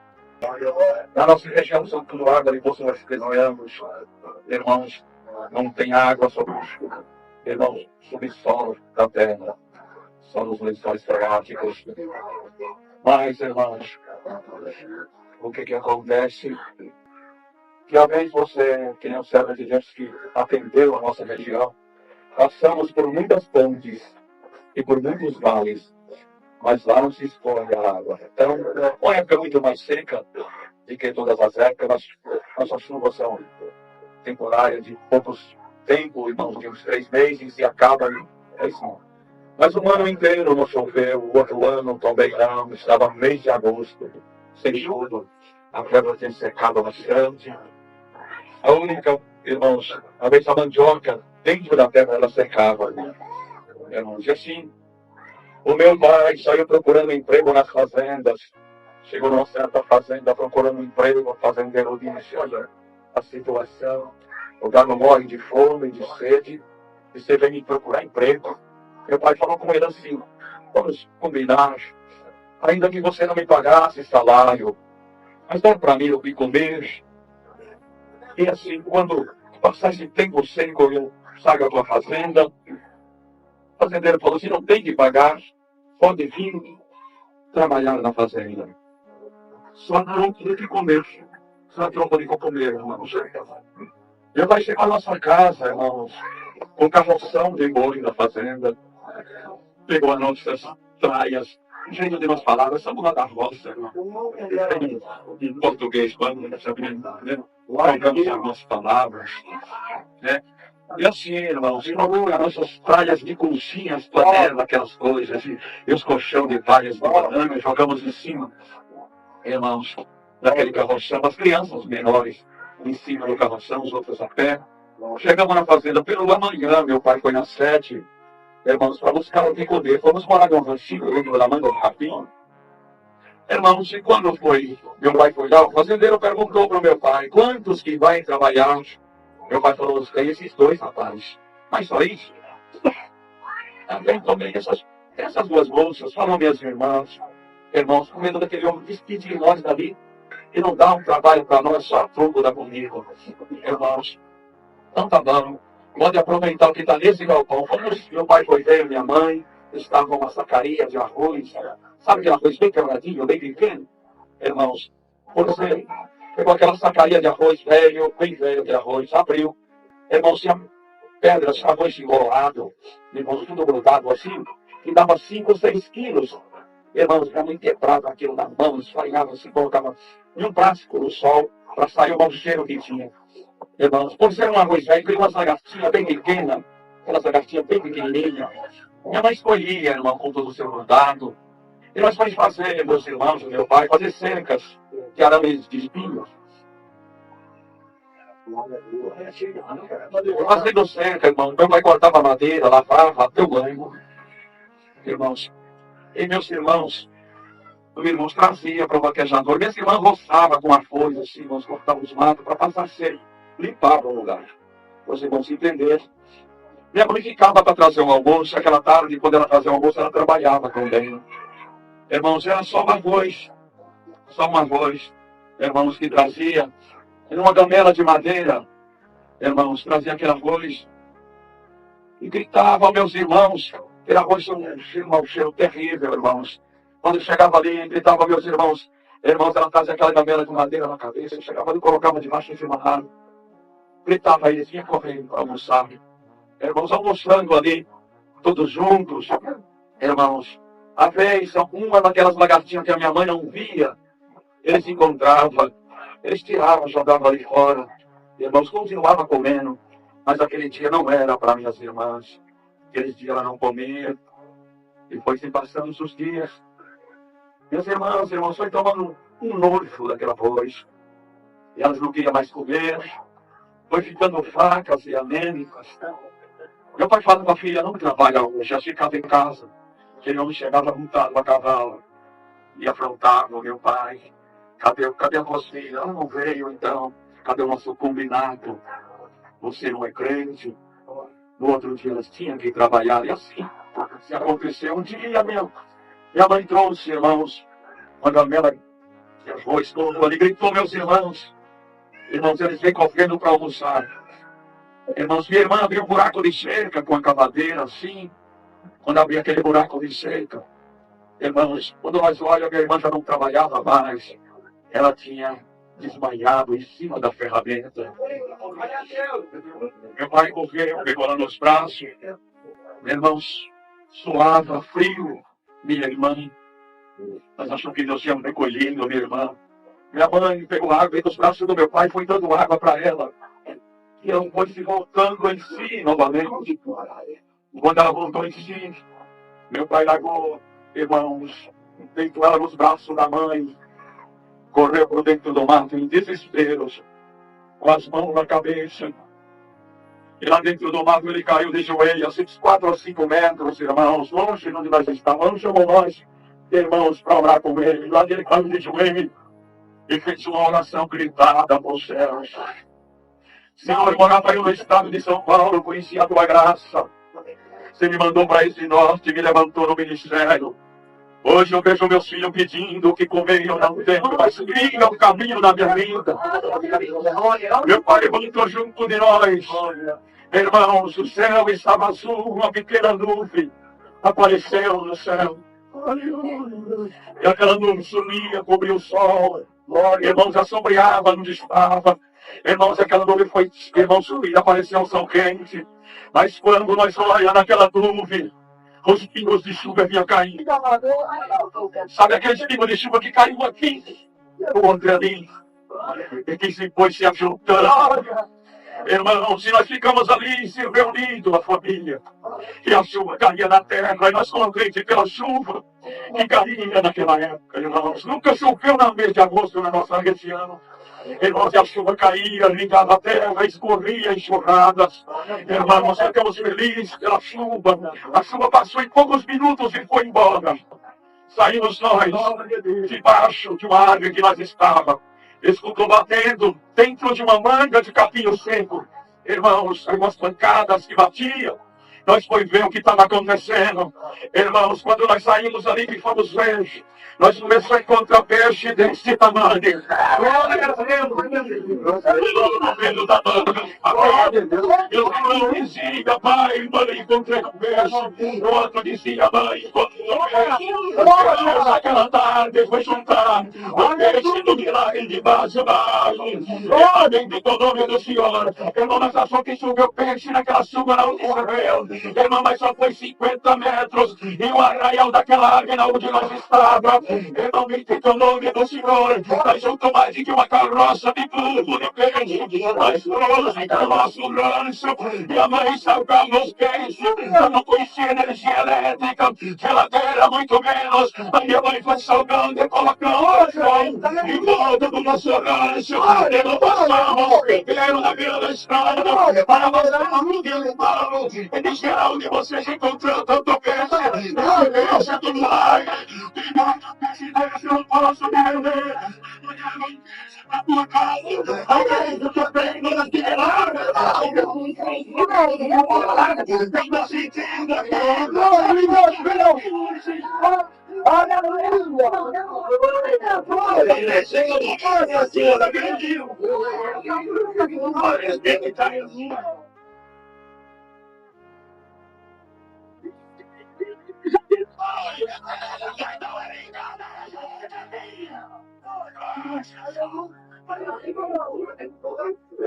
Na nossa região são tudo água de poço artesianos. Irmãos, não tem água sobre os irmãos, subsolo da terra, só nos lençóis freáticos. Mas, irmãos, o que acontece? Que a vez você, que nem o servo de Deus que atendeu a nossa região, passamos por muitas pontes e por muitos vales, mas lá não se escorre a água. Então, uma época muito mais seca do que todas as épocas, nossas chuvas são temporárias de poucos tempo, irmãos, de uns 3 meses e acaba isso. Mas um ano inteiro não choveu, o outro ano também não, estava mês de agosto, sem chuva, a terra tinha secado bastante. A única, irmãos, a vez a mandioca dentro da terra ela secava, irmãos, e assim, o meu pai saiu procurando emprego nas fazendas, chegou numa certa fazenda procurando emprego, o fazendeiro disse, olha, a situação, o gado morre de fome, de sede, e você vem me procurar emprego. Meu pai falou com ele assim, vamos combinar, ainda que você não me pagasse salário, mas dá para mim o que comer. E assim, quando passar esse tempo seco, eu saio da tua fazenda. O fazendeiro falou assim, não tem que pagar, pode vir trabalhar na fazenda. Só não tem que comer, só troca de comer, irmãos. Meu pai chegou à nossa casa, irmãos, com carroção de boi da fazenda, pegou as nossas traias, jeito de nós falar, nós somos lá da roça, irmão. Em português, quando sabemos, né? Trocamos algumas palavras, né? E assim, irmãos, as nossas tralhas de conchinhas, panela, aquelas coisas, e os colchão de palhas de banana, jogamos em cima, irmãos, daquele carroção, as crianças menores em cima do carroção, os outros a pé. Chegamos na fazenda pelo amanhã, meu pai foi às 7, irmãos, para buscar o que comer. Fomos morar num ranchinho dentro da manga do capim. Irmãos, e quando foi, meu pai foi lá, o fazendeiro perguntou para o meu pai, quantos que vai trabalhar? Meu pai falou, tem esses 2, rapazes. Mas só isso? Também tomei essas 2 moças, falou minhas irmãs. Irmãos, com medo daquele homem despedir nós dali e não dar um trabalho para nós, só a troco da comida. Irmãos, então tá bom, pode aproveitar o que está nesse galpão. Meu pai foi ver, minha mãe, estava uma sacaria de arroz, sabe aquele arroz bem quebradinho, bem pequeno? Irmãos, você pegou aquela sacaria de arroz velho, bem velho de arroz, abriu, irmãos, tinha pedras, arroz enrolado, irmãos, tudo grudado assim, que dava 5 ou 6 quilos. Irmãos, minha mãe quebrava aquilo na mão, esfarinhava assim, colocava em um plástico no sol, para sair o mau cheiro que tinha. Irmãos, por ser um arroz velho, criou uma lagartinha bem pequena, aquela lagartinha bem pequenininha. Minha mãe escolhia, irmão, com todo o seu bordado. E nós fomos fazer, meus irmãos e meu pai, fazer cercas de arames de espinhos. Fazendo cerca, irmão, meu pai cortava madeira, lavava, até o banho. Irmãos, e meus irmãos traziam para o vaquejador. Minhas irmãs roçavam com a foice, assim, irmãos, cortavam os matos para passar cerca, limpavam o lugar. Os irmãos entenderam. Minha mãe ficava para trazer o almoço, aquela tarde, quando ela trazia o almoço, ela trabalhava também. Irmãos, era só uma voz, irmãos, que trazia, em uma gamela de madeira, irmãos, trazia aquele arroz, e gritava aos meus irmãos, aquele arroz tinha um cheiro terrível, irmãos. Quando chegava ali, gritava aos meus irmãos, ela trazia aquela gamela de madeira na cabeça, eu chegava ali, colocava debaixo em cima da água, gritava eles, vinha correndo para almoçar. Irmãos, almoçando ali, todos juntos, irmãos, a vez, uma daquelas lagartinhas que a minha mãe não via, eles encontravam, eles tiravam, jogavam ali fora, irmãos, continuavam comendo, mas aquele dia não era para minhas irmãs, aquele dia ela não comia, e foi se passando os dias. Minhas irmãs, irmãos, foi tomando um nojo daquela voz, e elas não queriam mais comer, foi ficando fracas e anêmicas. Meu pai falava, filha, não trabalha hoje, já ficava em casa. Aquele homem chegava montado a cavalo e afrontava o meu pai. Cadê você? Ela não veio, então. Cadê o nosso combinado? Você não é crente. No outro dia elas tinham que trabalhar. E assim, se aconteceu um dia, minha mãe trouxe, irmãos, uma gamela de arroz todo ali, gritou, meus irmãos. Irmãos, eles vêm correndo para almoçar. Irmãos, minha irmã abriu um buraco de cerca com a cavadeira, assim. Quando abria aquele buraco de cerca, irmãos, quando nós olhamos, minha irmã já não trabalhava mais. Ela tinha desmaiado em cima da ferramenta. Meu pai correu, pegou ela nos braços. Irmãos, suava, frio. Minha irmã, nós achamos que Deus tinha recolhido minha irmã. Minha mãe pegou água, veio dos braços do meu pai, foi dando água para ela. E ela foi se voltando em si novamente. Quando ela voltou em si, meu pai largou, irmãos, deitou ela nos braços da mãe. Correu por dentro do mato em desespero, com as mãos na cabeça. E lá dentro do mato ele caiu de joelhos, 4 ou 5 metros, irmãos, longe de onde nós estávamos. Chamou nós, irmãos, para orar com ele. Lá ele caiu de joelhos e fez uma oração gritada para os céus. Senhor, morava eu no estado de São Paulo, conheci a tua graça. Você me mandou para esse norte, me levantou no ministério. Hoje eu vejo meus filhos pedindo o que comer e eu não tenho, mas liga o caminho da minha vida. Meu pai levantou junto de nós. Irmãos, o céu estava azul, uma pequena nuvem apareceu no céu. E aquela nuvem sumia, cobria o sol. Irmãos, assombreava onde estava. Irmãos, aquela nuvem foi, irmãos, subida, apareceu um sol quente. Mas quando nós olhamos naquela nuvem, os pingos de chuva vinham caindo. Sabe aqueles pingos de chuva que caiu aqui? O outro ali. E que se foi se ajuntando. Irmãos, se nós ficamos ali se reunindo, a família, e a chuva caía na terra, e nós somos crentes pela chuva que caía naquela época, irmãos. Nunca choveu no mês de agosto na nossa região. Irmãos, a chuva caía, ligava a terra, escorria enxurradas. Irmãos, ficamos felizes pela chuva. A chuva passou em poucos minutos e foi embora. Saímos nós debaixo de uma árvore que nós estávamos. Escutou batendo dentro de uma manga de capinho seco. Irmãos, umas pancadas que batiam. Nós foi ver o que estava acontecendo. Irmãos, quando nós saímos ali que fomos ver, nós começamos a encontrar peixe desse tamanho. Glória a Deus. E o irmão dizia, pai, mãe, encontrei um peixe. O outro dizia, mãe, encontrei um peixe. Naquela tarde foi juntar o peixe do milagre de baixo da árvore. Bendito o nome do Senhor. Irmão, nós achamos que choveu peixe naquela chuva, não choveu. Irmão, mas só foi 50 metros. E o arraial daquela árvore onde nós estávamos. Irmão, bendito o nome do Senhor. Nós juntou mais de que uma carroça de burro de peixe. Nós trouxemos o nosso rancho. E a mãe salgava os peixes. Eu não conhecia energia elétrica. Geladeira, muito menos. A minha mãe foi salgando e colocando em volta do nosso rancho. E não passamos primeiro na beira da estrada. Para mostrar o que ele falou. E dizer onde vocês encontraram tanto peixe. Peixe do mar. Tem muito peixe desse, eu não posso vender. Na tua casa. Alguém do teu bem, não nas tirar. Tem uma sentença.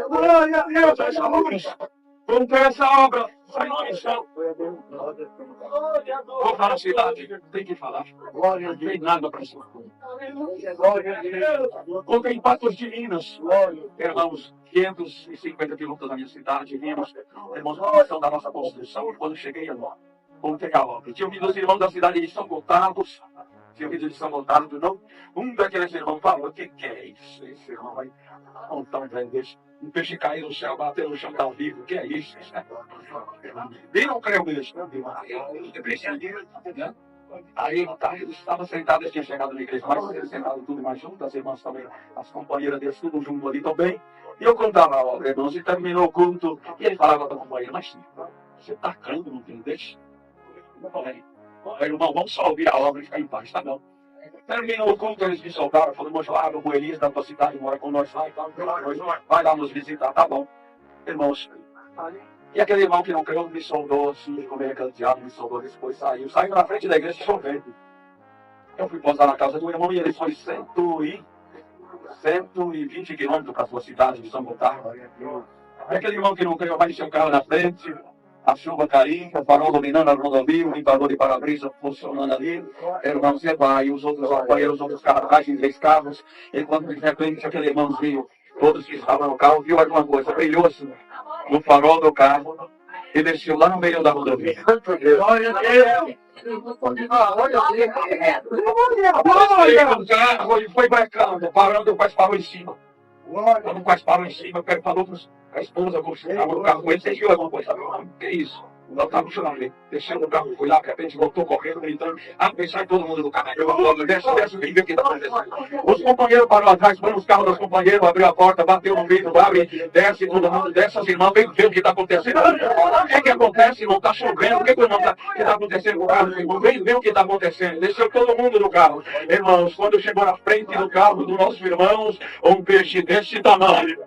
Glória a Deus, essa luz. Vamos ter essa obra. Sai na missão. Vou para a cidade. Tem que falar. Glória a Deus. Tem nada para isso. Glória a Deus. Ontem em Patos de Minas. Irmãos, 550 quilômetros da minha cidade. Vimos, irmãos, a missão da nossa construção. Quando cheguei lá, contei a obra. Tinha ouvido os irmãos da cidade de São Gotardos. Tinha ouvido de São Gotardo, não? Um daqueles irmãos falou, o que é isso? Esse irmão vai contar um velho desse. Um peixe cair no céu, bater no chão, tá ao vivo. O que é isso? Nem não creio mesmo. Aí ele estava sentado, eles tinham chegado na igreja mais cedo, sentado tudo mais junto, as irmãs também, as companheiras deles, tudo junto ali também. E eu contava a obra, irmãos, e terminou o culto, e ele falava para a companheira, mas você está crendo no que ele deixa? Eu falei, irmão, vamos só ouvir a obra e ficar em paz, tá bom? Terminou o culto, eles me soltaram, falaram, irmão, lá, o Elias da tua cidade mora com nós lá e tal, vai lá nos visitar, tá bom. Irmãos, e aquele irmão que não creu me soldou assim, como é aquele diabo, me soldou, depois saiu na frente da igreja chovendo. Eu fui posar na casa do irmão e ele foi 120 quilômetros para a sua cidade de São Gotardo. E aquele irmão que não creu vai encher o carro na frente, a chuva caindo, o farol dominando a rodovia, o limpador de para-brisa funcionando ali. Irmão, você vai, e os outros companheiros, os outros carros, mais de 3 carros. E quando de repente aquele irmãozinho, todos que estavam no carro, viu alguma coisa, brilhou assim no farol do carro e desceu lá no meio da rodovia. Olha Deus! O carro e foi brecando, parando, quase parou em cima. Quando quase parou em cima, falou para a esposa, que estava no carro com ele, você viu alguma coisa? O que é isso? Não estava funcionando ali. Desceu do carro, foi lá, de repente voltou correndo, gritando. Sai todo mundo do carro. Desce, vem ver o que está acontecendo. Os companheiros pararam atrás, foram os carros dos companheiros, abriu a porta, bateu no vidro, abre, desce, todo mundo desce, as irmãs, vem ver o que está acontecendo. O que acontece, irmão? Está chovendo, o que está acontecendo com o carro? Vem ver o que está acontecendo. Desceu todo mundo do carro. Irmãos, quando chegou na frente do carro dos nossos irmãos, um peixe desse tamanho.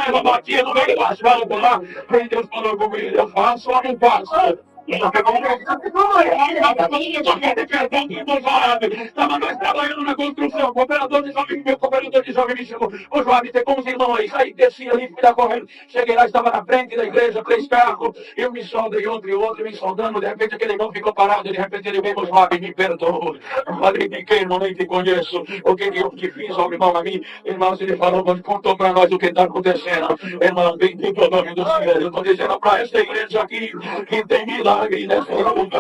Ela batia no meio do asfalto lá, e Deus falou comigo, eu faço ou não faço? Estava nós trabalhando na construção, o cooperador de jovem me chamou, ô Joab, tem com os irmãos aí, desci ali, fui lá correndo, cheguei lá, estava na frente da igreja, 3 carros, eu me soldo e outro, me soldando, de repente aquele irmão ficou parado, de repente ele veio, ô Joab, me perdoa, falei de quem, não nem te conheço, o que eu te fiz, ó irmão, a mim, irmão, ele falou, contou para nós o que está acontecendo, irmão, bendito o nome do Senhor, eu estou dizendo para esta igreja aqui, que tem milagre nessa luta.